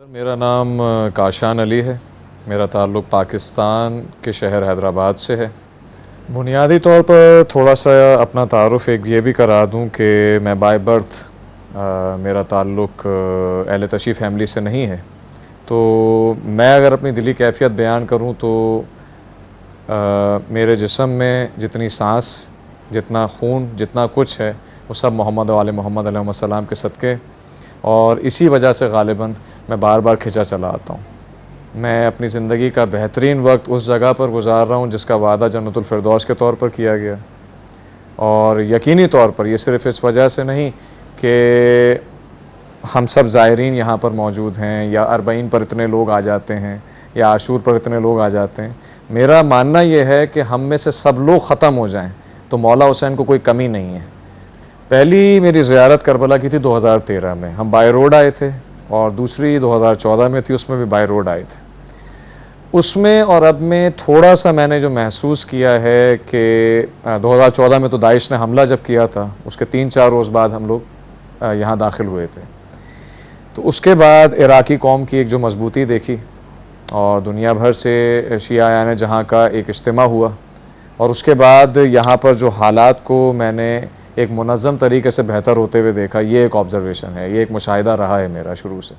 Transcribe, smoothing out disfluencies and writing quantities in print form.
मेरा नाम काशान अली है। मेरा ताल्लुक़ पाकिस्तान के शहर हैदराबाद से है। बुनियादी तौर पर थोड़ा सा अपना तारुफ़ एक ये भी करा दूं कि मैं बाय बर्थ मेरा ताल्लुक़ अहले तशी फ़ैमिली से नहीं है। तो मैं अगर अपनी दिली कैफ़ियत बयान करूं तो मेरे जिस्म में जितनी सांस, जितना खून, जितना कुछ है वो सब मोहम्मद व आले मोहम्मद अलैहिस्सलाम के सदक़े, और इसी वजह से ग़ालिबन मैं बार बार खिंचा चला आता हूँ। मैं अपनी ज़िंदगी का बेहतरीन वक्त उस जगह पर गुज़ार रहा हूँ जिसका वादा जन्नतुल फ़िरदौस के तौर पर किया गया, और यकीनी तौर पर ये सिर्फ़ इस वजह से नहीं कि हम सब ज़ायरीन यहाँ पर मौजूद हैं या अरबईन पर इतने लोग आ जाते हैं या आशूर पर इतने लोग आ जाते हैं। मेरा मानना ये है कि हम में से सब लोग ख़त्म हो जाएं तो मौला हुसैन को कोई कमी नहीं है। पहली मेरी ज़ियारत करबला की थी 2013 में, हम बाय रोड आए थे, और दूसरी 2014 में थी, उसमें भी बाय रोड आए थे। उसमें और अब में थोड़ा सा मैंने जो महसूस किया है कि 2014 में तो दाइश ने हमला जब किया था उसके 3-4 रोज़ बाद हम लोग यहाँ दाखिल हुए थे, तो उसके बाद इराकी कौम की एक जो मजबूती देखी और दुनिया भर से शिया जहाँ का एक इज्तिमा हुआ, और उसके बाद यहाँ पर जो हालात को मैंने एक मुनज़्ज़म तरीके से बेहतर होते हुए देखा, ये एक ऑब्ज़र्वेशन है, ये एक मुशाहिदा रहा है मेरा शुरू से।